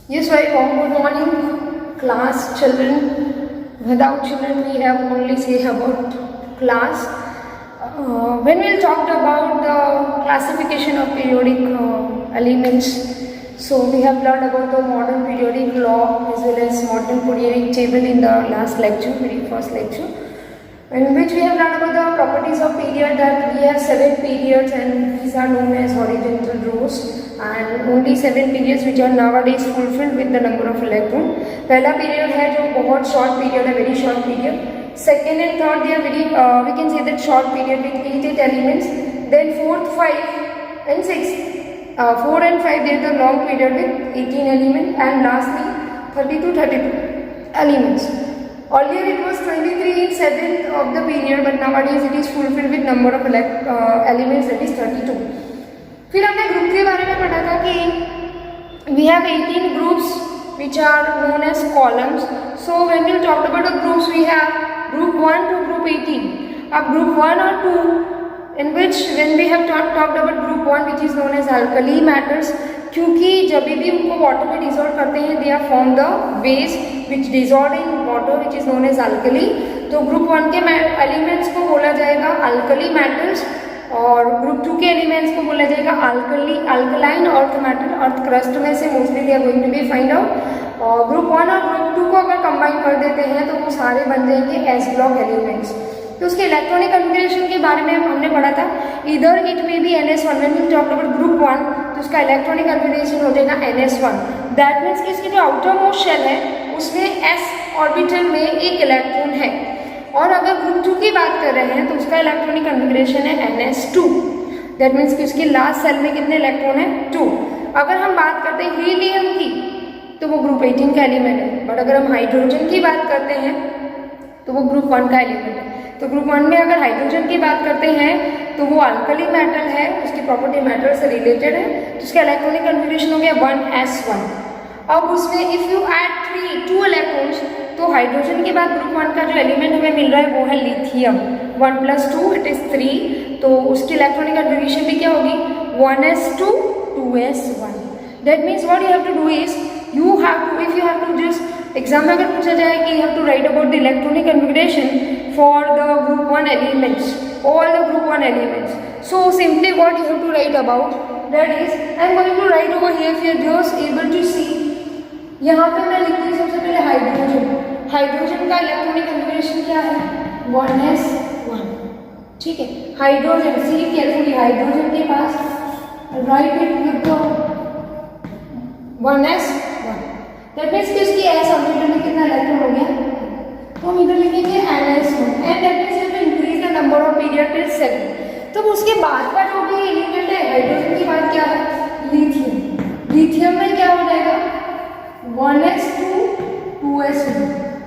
Yes, very warm good morning, class, children. Without children, we have only say about class. When we'll talk about the classification of periodic elements, so we have learned about the modern periodic law as well as modern periodic table in the last lecture, very first lecture, in which we have learned about the properties of period, that we have 7 periods and these are known as horizontal rows, and only 7 periods which are nowadays fulfilled with the number of electron. पहला period है जो बहुत short period है, very short period. Second and third they are very we can say that short period with 8 elements. Then fourth, 5 and 6. 4 and 5 they are the long period with 18 elements, and lastly 32 elements. Earlier it was 23 in 7th of the period, but nowadays it is fulfilled with number of elements, that is 32. फिर हमने group के बारे में पढ़ा था कि we have 18 groups which are known as columns. So when we talked about the groups, we have group 1 to group 18. अब group 1 or 2, in which when we have talked about group 1 which is known as alkali matters, क्योंकि जब भी उनको water में dissolve करते हैं they are form the base which dissolve in water which is known as alkali. तो group 1 के elements को बोला जाएगा अल्कली मेटल्स, और ग्रुप 2 के एलिमेंट्स को बोला जाएगा alkaline earth metal. Earth crust में से mostly they are going to be find out. और ग्रुप 1 और ग्रुप 2 को अगर कंबाइन कर देते हैं तो वो सारे बन जाएंगे एस ब्लॉक एलिमेंट्स. तो उसके इलेक्ट्रॉनिक कन्फिगरेशन के बारे में हमने पढ़ा था. इधर it may be NS1. When we talk about group 1 तो उसका इलेक्ट्रॉनिक कन्फिगरेशन हो जाएगा NS1. दैट मीन्स कि इसकी जो आउटर मोस्ट शेल है उसमें s ऑर्बिटल में एक इलेक्ट्रॉन है. और अगर ग्रुप 2 की बात कर रहे हैं तो उसका इलेक्ट्रॉनिक कन्फिगरेशन है NS2. दैट मीन्स कि उसके लास्ट सेल में कितने इलेक्ट्रॉन है 2. अगर हम बात करते हैं हीलियम की तो वो ग्रुप 18 का एलिमेंट है, बट अगर हम हाइड्रोजन की बात करते हैं तो वो ग्रुप 1 का एलिमेंट है. तो ग्रुप 1 में अगर हाइड्रोजन की बात करते हैं तो वो अल्कली मेटल है, उसकी प्रॉपर्टी मेटल से रिलेटेड है, तो उसका इलेक्ट्रॉनिक कन्फिगरेशन हो गया 1s1. अब उसमें इफ यू ऐड 2 इलेक्ट्रॉन्स तो हाइड्रोजन के बाद ग्रुप 1 का जो एलिमेंट हमें मिल रहा है वो है लिथियम. 1 + 2 it is 3. तो उसकी इलेक्ट्रॉनिक कन्फिगरेशन भी क्या होगी 1s2 2s1. That means what you have to do is you have to, if you have to just exam में अगर पूछा जाए कि you have to write about the electronic configuration for the group 1 elements, all the group 1 elements. So simply what you have to write about, that is I am going to write over here, if you are just able to see. यहाँ पे मैं लिखती हूँ सबसे पहले hydrogen. Hydrogen का electronic configuration क्या है 1s1. ठीक है. हाइड्रोजन सी केयरफुली, हाइड्रोजन के पास write it with the 1s1. That means कि उसकी s ऑर्बिटल में कितना इलेक्ट्रॉन हो गया, तो हम इधर लिखेंगे NS1 and that means you have increase the number of period till 7. तो उसके बाद का जो भी एलिमेंट है हाइड्रोजन की बात क्या है लिथियम. लिथियम में क्या हो जाएगा 1s2 2s1.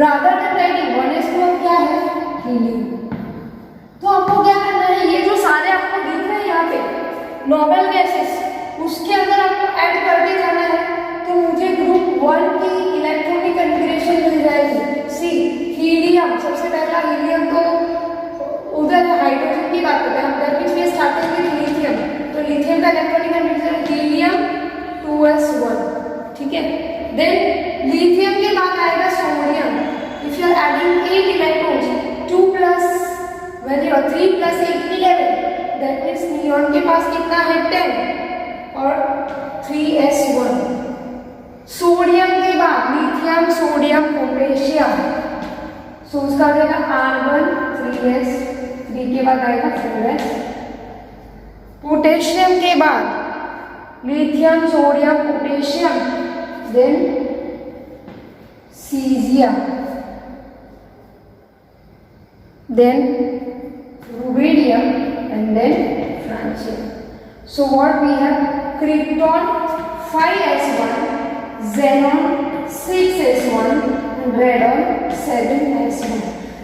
Rather than writing 1s2 अब क्या है हीलियम. तो आपको क्या करना है, ये जो सारे आपको दिख रहे हैं यहाँ पे नोबल गैसेस, उसके अंदर आपको ऐड करते जाना है. तो मुझे ग्रुप 1 की इलेक्ट्रॉनिक कन्फिगरेशन मिल जाएगी. सी हीलियम, सबसे पहला हीलियम, तो उधर हाइड्रोजन की बात करते हैं हम. That means we started with lithium. तो लिथियम का इलेक्ट्रॉनिक कन्फिगरेशन हीलियम 2s1. ठीक है. देन लिथियम के बाद आएगा sodium. If you are adding 8 electrons 2 plus when you are 3 + 8 11. That means neon के पास कितना है 10 और 3s1. सोडियम के बाद लिथियम सोडियम पोटेशियम, सो उसका आ जाएगा R1 3s. 3 के बाद आएगा 4s. पोटेशियम के बाद lithium sodium potassium, then caesium, then rubidium and then francium. So what we have krypton 5s1, xenon 6s1 and radon 7s1.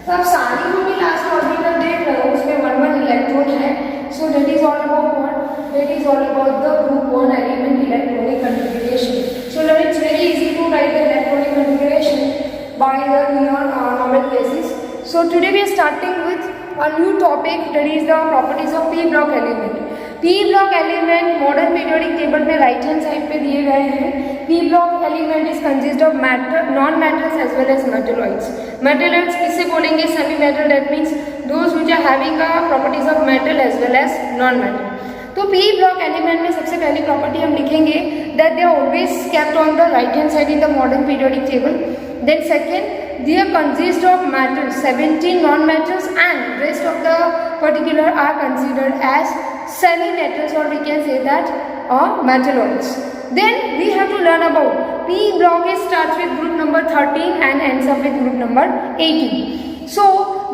तो आप सारी जो भी लास्ट ऑर्बिटल देख रहे हो उसमें 1 इलेक्ट्रॉन है. So that is all about what, that is all about the group 1 element electronic configuration. So that it's very easy to write the electronic configuration by the normal basis. So today we are starting with a new topic, that is the properties of p block element. P block element modern periodic table में right hand side पे दिए गए हैं. P block element is consist of matter non metals as well as metalloids. Metalloids किससे बोलेंगे? Semi metal, that means those which are having the properties of metal as well as non metal. तो P block element में सबसे पहली property हम लिखेंगे that they are always kept on the right hand side in the modern periodic table. Then second, they are consist of metals, 17 non-metals, and rest of the particular are considered as semi-metals, or we can say that metalloids. Then we have to learn about P block. It starts with group number 13 and ends up with group number 18. So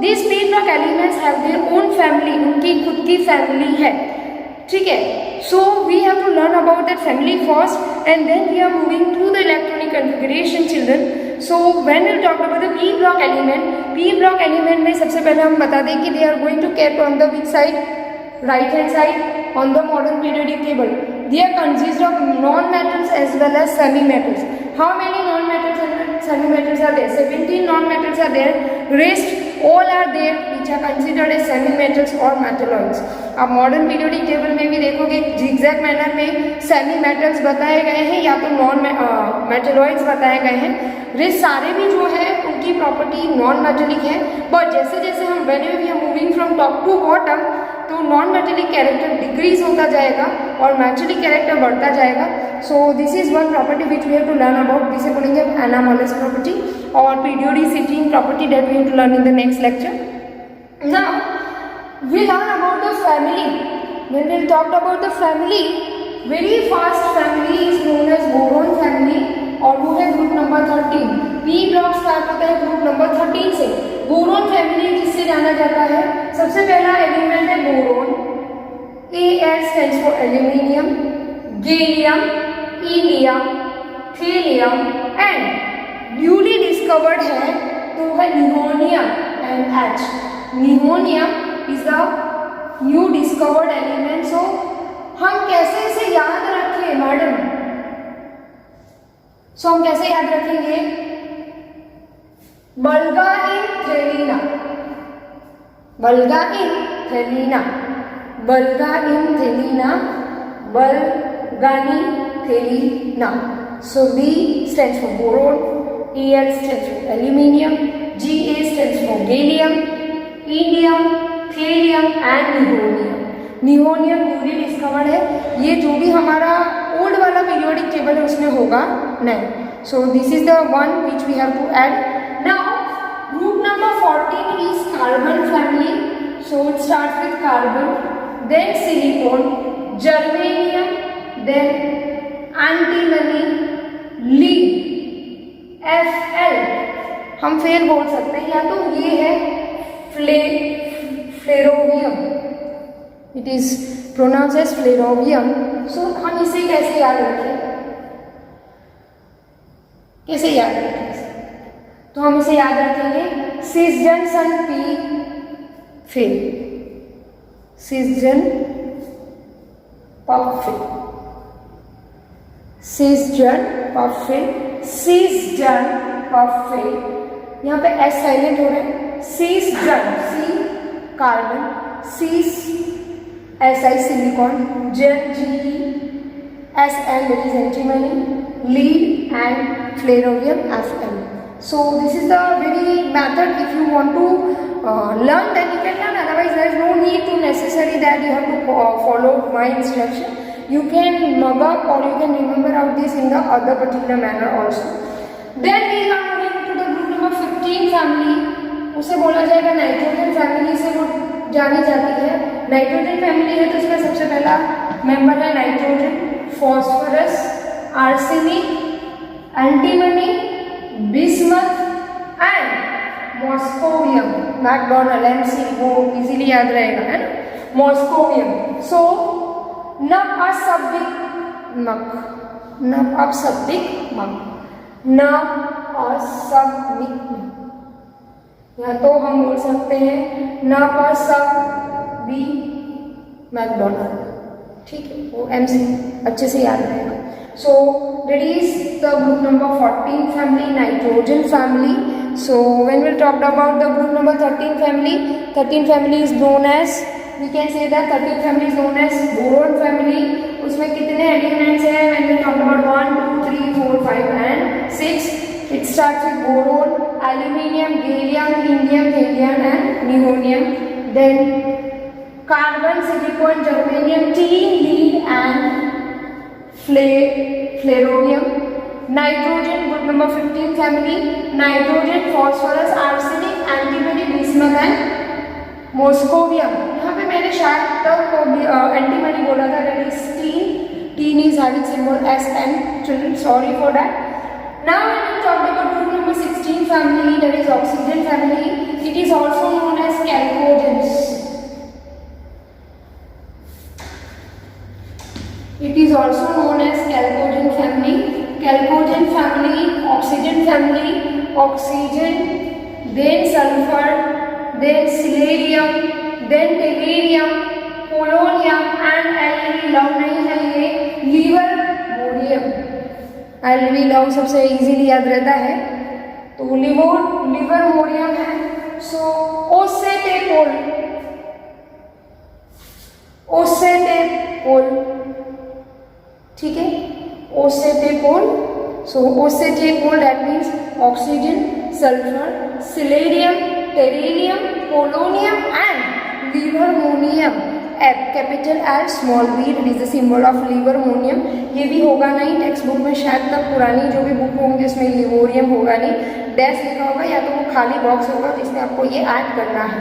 these P block elements have their own family, उनकी खुद की family है, ठीक है. So we have to learn about that family first, and then we are moving to the electronic configuration, children. So when we talk about the P block element में सबसे पहले हम बता दें कि they are going to kept on the which side? Right hand side on the modern periodic table. They are consist of non-metals as well as semi-metals. How many non-metals and semi-metals are there? 17 non-metals are there. Rest all are there which are considered as semi-metals or metalloids. आप modern periodic table में भी देखोगे zigzag manner में semi metals बताए गए हैं या तो नॉन मेटलॉइड्स बताए गए हैं. रेस्ट सारे भी जो है उनकी प्रॉपर्टी नॉन मेटेलिक है, बट जैसे जैसे हम whenever we are moving from top to bottom तो नॉन मेटेलिक कैरेक्टर डिक्रीज होता जाएगा और मेटेलिक कैरेक्टर बढ़ता जाएगा. So this is one property which we have to learn about. जिसे बोलेंगे एनामोलस प्रॉपर्टी और periodicity property that we have to learn in the next lecture. Now we learn about the family. When we talked about the family, very first family is known as boron family और वो है group number 13. P block start होता है group number 13 से. Boron family जिससे जाना जाता है, सबसे पहला एलिमेंट है boron. Al stands for aluminium, gallium, indium, thallium and newly discovered है तो है निहोनियम and H. निहोनियम is the new discovered element. So हम कैसे इसे याद रखें मैडम? सो हम कैसे याद रखेंगे? बल्गा इन थेलिना, बल्गा इन थेलिना, बल्गा इन थेलिना, बल्गानी थेलिना. So B stands for boron, Al stands for aluminium, Ga stands for gallium, indium, thallium and nihonium. Nihonium newly discovered है. ये जो भी हमारा ओल्ड वाला पीरियोडिक टेबल है उसमें होगा नहीं. So this is the one which we have to add. Now group number 14 is carbon family. So it starts with carbon, then silicon, germanium, then antimony, lead, Fl. हम फिर बोल सकते हैं या तो ये है flerovium, it is pronounce as flerovium. So हम इसे कैसे याद रखें? कैसे याद रखें? तो हम इसे याद रखेंगे सिसजन पी फिल, सिसजन पफिल, सिसजन पफिल, सिसजन पफिल. यहाँ पे एस साइलेंट हो रहा है. सिसजन, सी कार्बन, सीस एस आई सिलिकॉन, जन G S L that is antimony, lead and flerovium Fl. So this is the very method. If you want to learn, then you can learn. Otherwise, there is no need to necessary that you have to follow my instruction. You can mug up or you can remember out this in the other particular manner also. Then we are moving to the group number 15 family. उसे बोला जाएगा nitrogen family से वो जानी जाती है. Nitrogen family है तो उसका सबसे पहला मेंबर है nitrogen, phosphorus, arsenic, antimony, bismuth and moscovium. McDonald MC वो इजीली याद रहेगा, है ना, मॉस्कोवियम. सो नप असबिक मक, नप असबिक मक, नप असबिक मक. या तो हम बोल सकते हैं न पर सब बी मैकडोनल्ड. ठीक है, वो MC अच्छे से याद रहेगा. So that is the group number 14 family, nitrogen family. So when we talked about the group number 13 family, 13 family is known as we can say that 13th family is known as boron family. उसमें कितने एलिमेंट्स हैं? When we talk about 1 2 3 4 5 and 6, it starts with boron, aluminium, gallium, indium, gallium and nihonium. Then carbon, silicon, germanium, tin, lead and flerovium. Nitrogen, group number 15 family, nitrogen, phosphorus, arsenic, antimony, bismuth and moscovium. यहाँ पे मैंने शायद तक antimony बोला था, that is tin. Tin is having symbol SN. Children, sorry for that. Now when we talk about group number 16 family, that is oxygen family, it is also known as chalcogens. It is also known as chalcogen family. Chalcogen family, oxygen family, oxygen, then sulfur, then silurium, then tellurium, polonium and LV love नहीं है ये लिवरमोनियम। LV love सबसे easily याद रहता है, तो लिवरमोनियम है। सो ओसेटेपोल, ठीक है, ओसेटेपोल। सो ओसेटेपोल that means oxygen, sulphur, selenium, tellurium, polonium and livermorium. F, capital L small v, it is the symbol of livermorium. ये भी होगा नहीं टेक्स्ट बुक में, शायद तक पुरानी जो भी बुक होंगी उसमें लिवोरियम होगा नहीं, डैश लिखा होगा या तो वो खाली बॉक्स होगा जिसमें आपको ये ऐड करना है।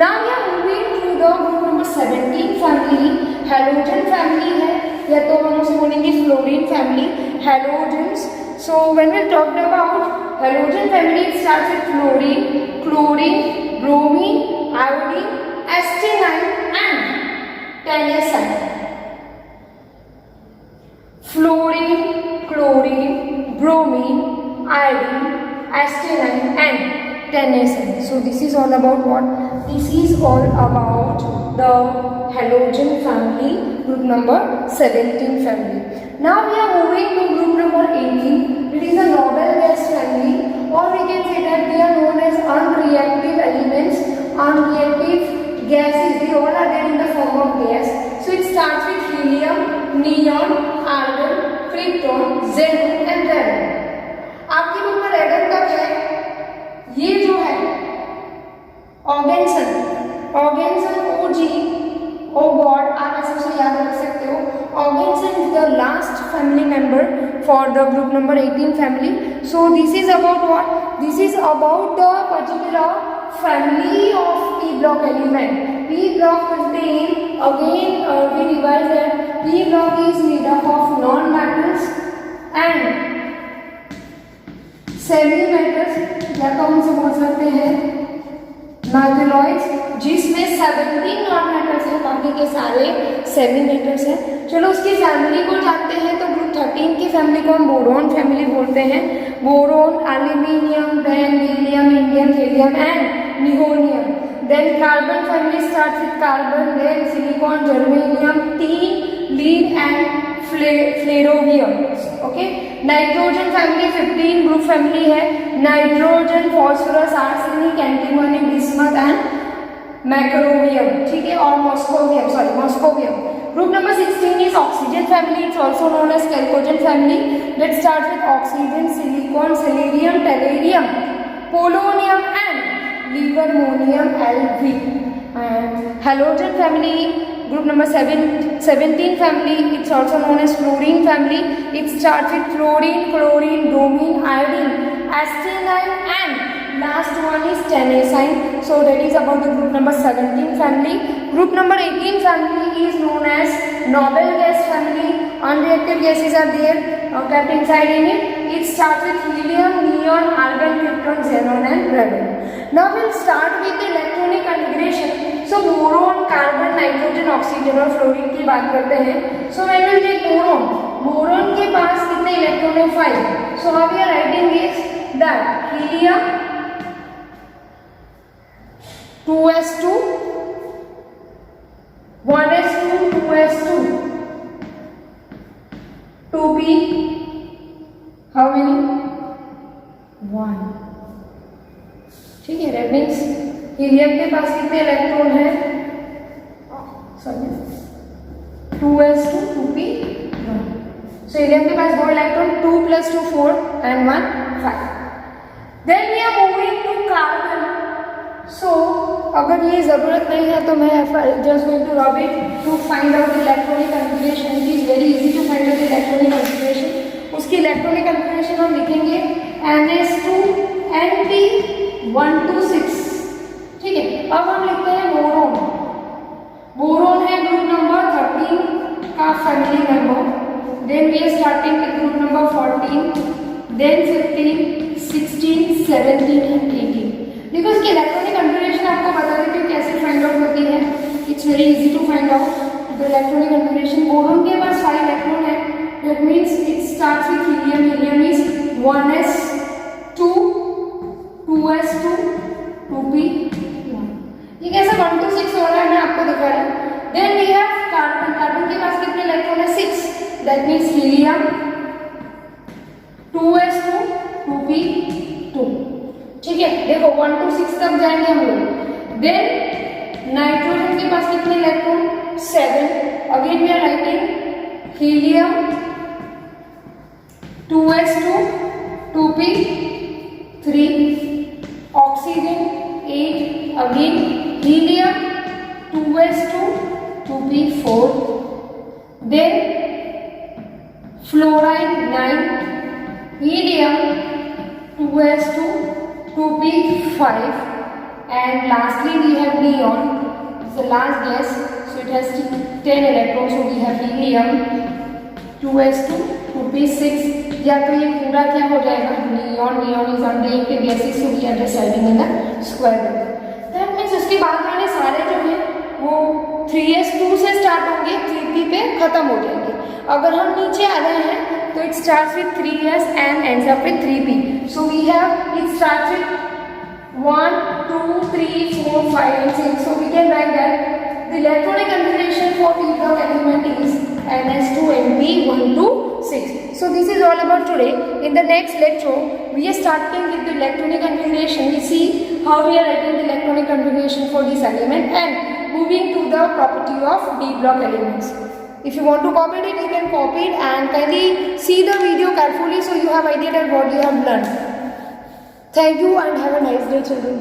Now we are moving to the group number 17 family, halogen family है, या तो हम उसे बोलेंगे fluorine family, halogens. So when we talked about halogen family, it starts with fluorine, chlorine, bromine, iodine, astatine and tennessine. Fluorine, chlorine, bromine, iodine, astenine and tennessine. So this is all about what? This is all about the halogen family, group number 17 family. Now we are moving to group number 18. It is a noble gas family, or we can say that they are known as unreactive elements. Unreactive gases, they all are there in the form of gas. So it starts with helium, neon, argon, krypton, xenon and radon. आपकी book में रेडन तक है, ये जो है ऑर्गेन्सन, OG, ओ God, आप ऐसे उसे याद रख सकते हो। Oganesson is the last family member for the group number 18 family. So this is about what? This is about the particular family of P block element. P block contain, again we revise that P block is made up of non-metals and semi metals, या तो हम इसे बोल सकते हैं metalloids, जिसमें 17 non metals हैं, बाकी के सारे सेमी मेटल्स हैं। चलो उसकी फैमिली को जानते हैं। तो ग्रुप 13 की फैमिली को हम बोरोन फैमिली बोलते हैं। Boron, aluminium, then gallium, indium, gallium and nihonium. Then carbon family start with carbon, then silicon, germanium, tin, lead and flerovium. Okay, nitrogen family 15 group family है। Nitrogen, phosphorus, arsenic, antimony, bismuth and मैक्रोवियम, ठीक है, और moscovium. Group number 16 is oxygen family, it's also known as chalcogen family. Let's start with oxygen, silicon, selenium, tellurium, polonium and livermorium LV। And halogen family, group number 17 family, it's also known as fluorine family. It starts with fluorine, chlorine, bromine, iodine, astenine and last one is tennessine. So that is about the group number 17 family. Group number 18 family is known as noble gas family. Unreactive gases are there kept inside in it. It starts with helium, neon, argon, krypton, xenon and radon. Now we'll start with the electronic configuration. So boron, carbon, nitrogen, oxygen और fluorine की बात करते हैं। So when we take boron, boron के पास कितने electron है? 5। So how we are writing is that helium 2s2, 1s2, 2s2, 2p, how many? 1, ठीक है। दैट मीन्स हीलियम के पास कितने इलेक्ट्रॉन है? 2s2 2p1. So हीलियम के पास 2 electron, 2 + 2 4 and 1 5. Then we are moving to carbon. So अगर ये ज़रूरत नहीं है तो मैं just going to rub it to find out the electronic configuration. It is very easy to find out the electronic configuration. उसकी electronic configuration हम लिखेंगे NS2 NP126. ठीक है, अब हम लिखते हैं बोरोन. बोरोन है ग्रुप नंबर 13 का family number. Then we are starting with group number 14, then 15, 16, 17 and 18. देखो इसकी इलेक्ट्रॉनिक कन्फिगरेशन आपको बता देती हूँ कैसे फाइंड आउट होती है. It's very easy to find out the electronic configuration. Boron के पास 5 इलेक्ट्रॉन है. That means it starts with helium. Helium is 1s2 2s2 2p1. ये कैसे 1 to 6 हो रहा है मैं आपको दिखा रही हूँ. Then we have carbon. Carbon के पास कितने इलेक्ट्रॉन है? 6. That means helium 2s2 2p2. ठीक है, देखो 1 to 6 तक जाएंगे हम लोग. देन नाइट्रोजन के पास कितने electron? 7. Again we are writing helium 2s2 2p3. Oxygen 8. Again helium 2s2 2p4. Then fluoride 9. Helium 2s2 2p5. and lastly we have neon. It's the last gas, so it has 10 electrons. So we have helium 2s2 2p6. या तो ये पूरा क्या हो जाएगा? neon. neon is unreacted gases, so we are just writing in the square bracket. That means उसके बाद वाले सारे जो हैं वो 3s2 से स्टार्ट होंगे, 3p पे खत्म हो जाएंगे. अगर हम नीचे आ रहे हैं तो it starts with 3s and ends up with 3p. So we have it starts with 1 2 3 4 5 and 6. So we can write that the electronic configuration for p block element is ns2 np1 to 6. So this is all about today. In the next lecture we are starting with the electronic configuration. We see how we are writing the electronic configuration for this element and moving to the property of d block elements. If you want to copy it, you can copy it and kindly see the video carefully so you have idea that what you have learned. Thank you and have a nice day, children.